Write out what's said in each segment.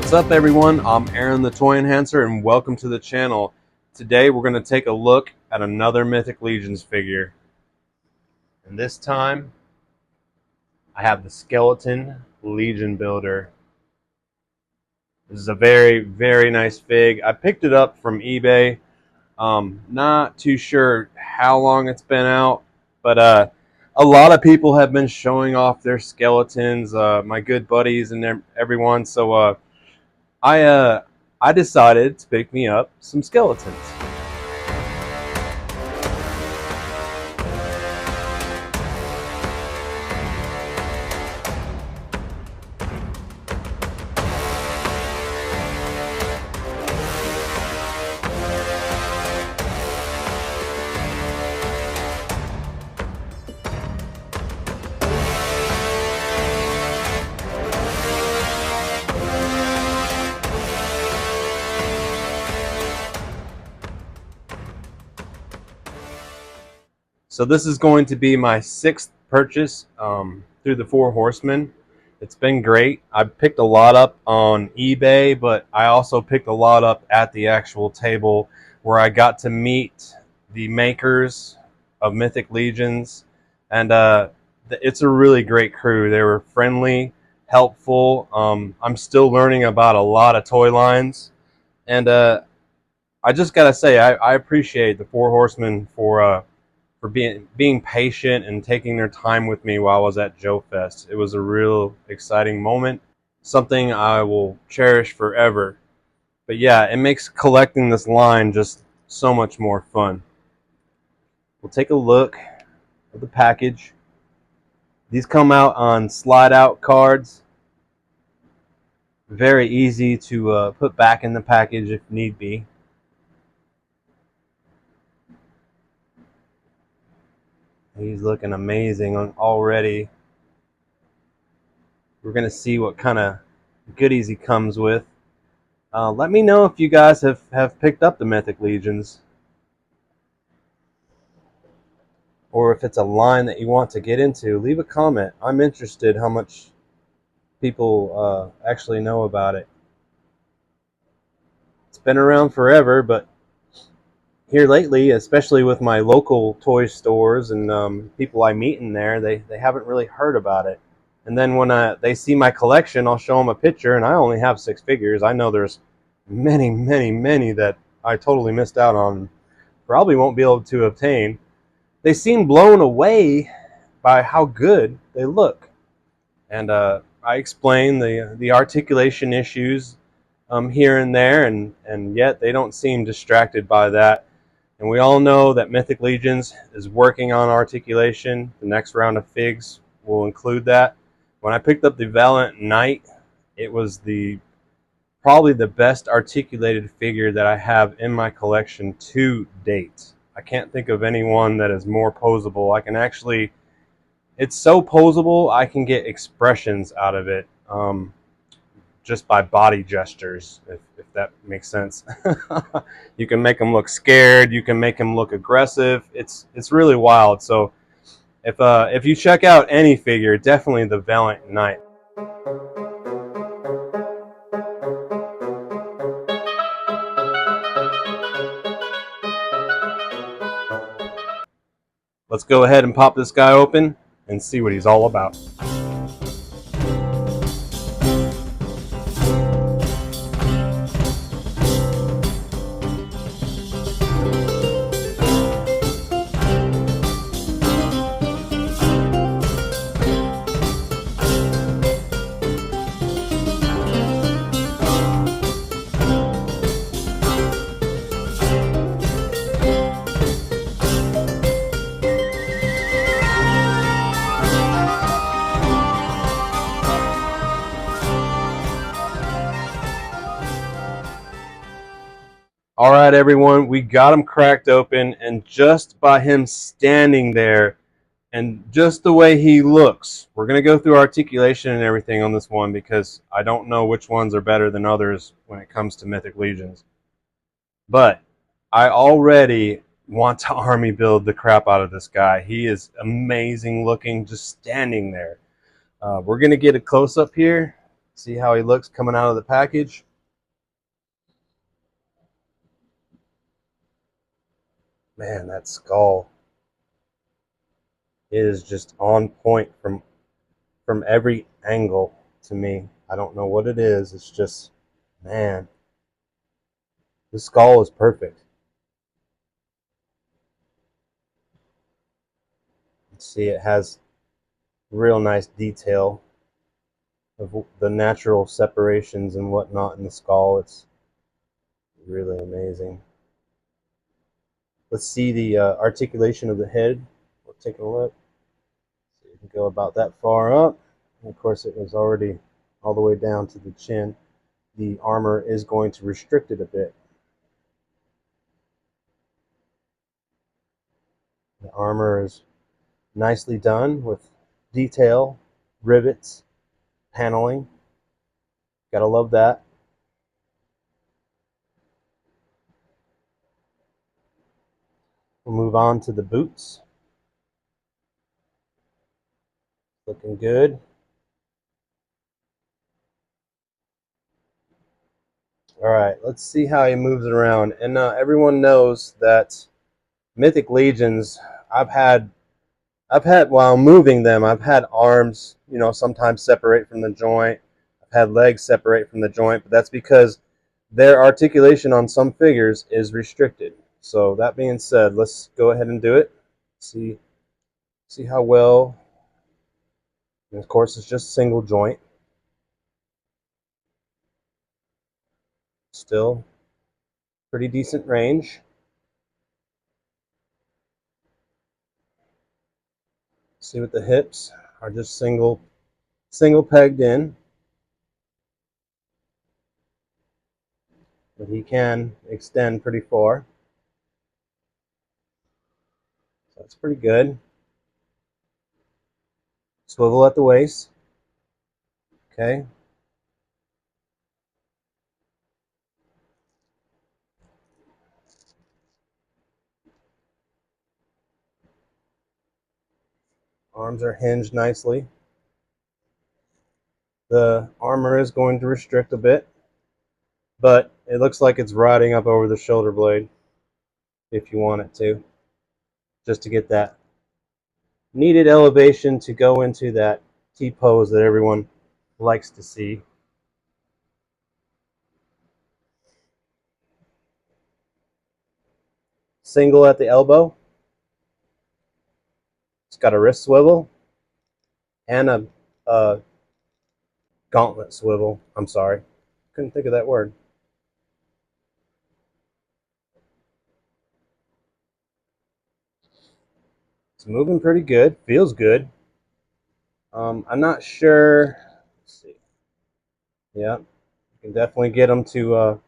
What's up everyone, I'm Aaron the Toy Enhancer and welcome to the channel. Today we're going to take a look at another Mythic Legions figure. And this time I have the Skeleton Legion Builder. This is a very nice fig. I picked it up from eBay. Not too sure how long it's been out, but a lot of people have been showing off their skeletons, my good buddies and everyone. So I decided to pick me up some skeletons. So this is going to be my 6th purchase through the Horsemen. It's been great. I picked a lot up on eBay, but I also picked a lot up at the actual table where I got to meet the makers of Mythic Legions. And it's a really great crew. They were friendly, helpful. I'm still learning about a lot of toy lines. And I just got to say, I appreciate the Horsemen for being patient and taking their time with me while I was at Joe Fest. It was a real exciting moment, something I will cherish forever. But yeah, it makes collecting this line just so much more fun. We'll take a look at the package. These come out on slide out cards. Very easy to put back in the package if need be. He's looking amazing already. We're going to see what kind of goodies he comes with. Let me know if you guys have picked up the Mythic Legions, or if it's a line that you want to get into. Leave a comment. I'm interested how much people actually know about it. It's been around forever, but here lately, especially with my local toy stores and people I meet in there, they haven't really heard about it. And then when they see my collection, I'll show them a picture, and I only have 6 figures. I know there's many that I totally missed out on, probably won't be able to obtain. They seem blown away by how good they look. And I explain the articulation issues here and there, and yet they don't seem distracted by that. And we all know that Mythic Legions is working on articulation. The next round of figs will include that. When I picked up the Valiant Knight, it was probably the best articulated figure that I have in my collection to date. I can't think of anyone that is more posable. I can actually, it's so posable, I can get expressions out of it just by body gestures, if that makes sense. You can make them look scared, you can make them look aggressive. It's really wild. So if you check out any figure, definitely the Valiant Knight. Let's go ahead and pop this guy open and see what he's all about. All right, everyone, we got him cracked open, and just by him standing there and just the way he looks, we're going to go through articulation and everything on this one because I don't know which ones are better than others when it comes to Mythic Legions. But I already want to army build the crap out of this guy. He is amazing looking just standing there. We're going to get a close-up here See how he looks coming out of the package? Man, that skull is just on point from every angle to me. I don't know what it is. It's just, man, the skull is perfect. See, it has real nice detail of the natural separations and whatnot in the skull. It's really amazing. Let's see the articulation of the head. We'll take a look. So you can go about that far up. And of course, it was already all the way down to the chin. The armor is going to restrict it a bit. The armor is nicely done with detail, rivets, paneling. Gotta love that. We'll move on to the boots. Looking good. All right, let's see how he moves around. And everyone knows that Mythic Legions, I've had while moving them, I've had arms, sometimes separate from the joint. I've had legs separate from the joint, but that's because their articulation on some figures is restricted. So that being said, let's go ahead and do it. See how well. And of course, it's just single joint. Still pretty decent range. See what the hips are just single pegged in. But he can extend pretty far. So that's pretty good. Swivel at the waist. Okay. Arms are hinged nicely. The armor is going to restrict a bit, but it looks like it's riding up over the shoulder blade if you want it to, just to get that needed elevation to go into that T-pose that everyone likes to see. Single at the elbow. It's got a wrist swivel and a gauntlet swivel. I'm sorry. Couldn't think of that word. It's moving pretty good. Feels good. I'm not sure. Let's see. Yeah, you can definitely get them to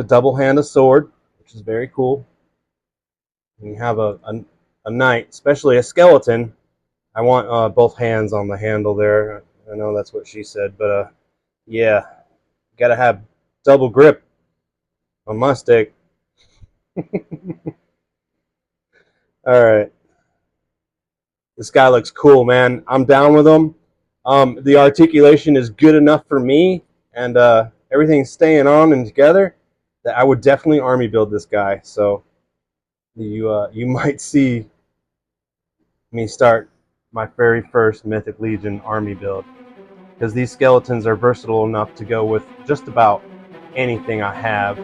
double hand a sword, which is very cool. When you have a knight, especially a skeleton, I want both hands on the handle there. I know that's what she said, but yeah, gotta have double grip on my stick. All right, this guy looks cool, man. I'm down with him. The articulation is good enough for me, and everything's staying on and together. That I would definitely army build this guy. So you might see me start my very first Mythic Legion army build, because these skeletons are versatile enough to go with just about anything I have.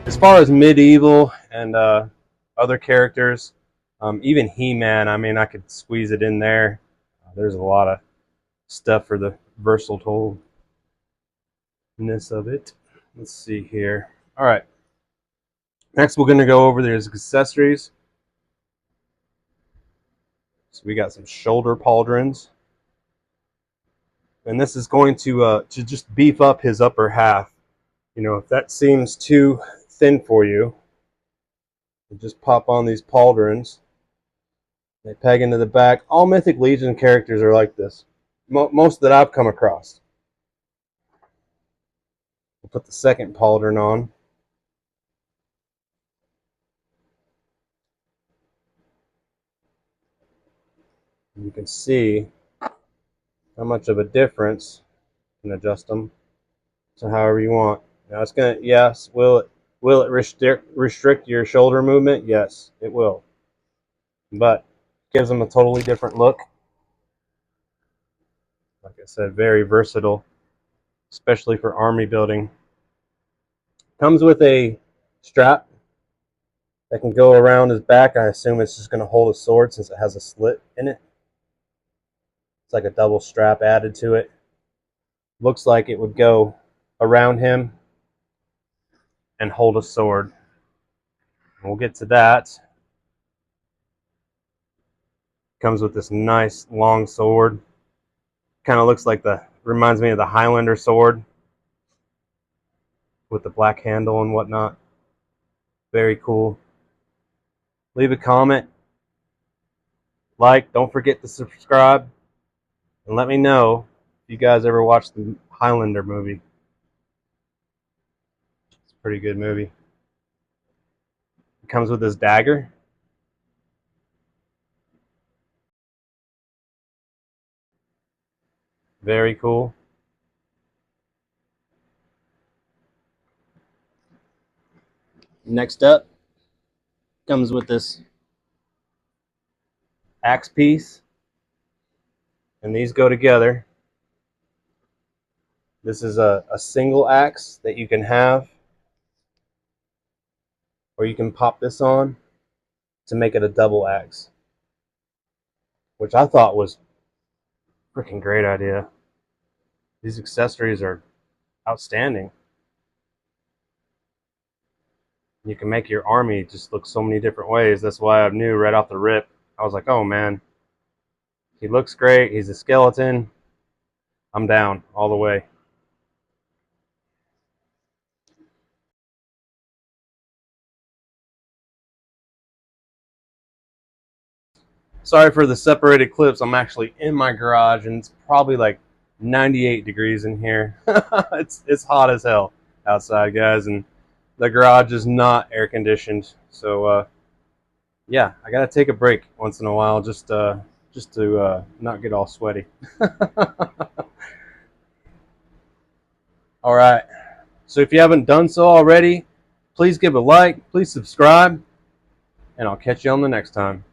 As far as medieval and other characters, even He-Man, I mean, I could squeeze it in there. There's a lot of stuff for the versatilness of it. Let's see here. All right. Next, we're going to go over these accessories. So we got some shoulder pauldrons, and this is going to just beef up his upper half. You know, if that seems too thin for you, you just pop on these pauldrons. They peg into the back. All Mythic Legion characters are like this. Most that I've come across. We'll put the second pauldron on. You can see how much of a difference. You can adjust them to however you want. Now it's gonna, yes, will it restrict your shoulder movement? Yes, it will. But gives them a totally different look. Like I said, very versatile, especially for army building. Comes with a strap that can go around his back. I assume it's just going to hold a sword since it has a slit in it. It's like a double strap added to it. Looks like it would go around him and hold a sword. We'll get to that. Comes with this nice long sword. Kind of looks like reminds me of the Highlander sword with the black handle and whatnot. Very cool. Leave a comment, like, don't forget to subscribe, and let me know if you guys ever watched the Highlander movie. It's a pretty good movie. It comes with this dagger. Very cool. Next up, comes with this axe piece, and these go together. This is a single axe that you can have, or you can pop this on to make it a double axe, which I thought was a freaking great idea. These accessories are outstanding. You can make your army just look so many different ways. That's why I knew right off the rip. I was like, oh man, he looks great. He's a skeleton. I'm down all the way. Sorry for the separated clips. I'm actually in my garage and it's probably like 98 degrees in here. It's hot as hell outside, guys, and the garage is not air conditioned. So yeah, I gotta take a break once in a while just to not get all sweaty. All right. So if you haven't done so already, please give a like, please subscribe, and I'll catch you on the next time.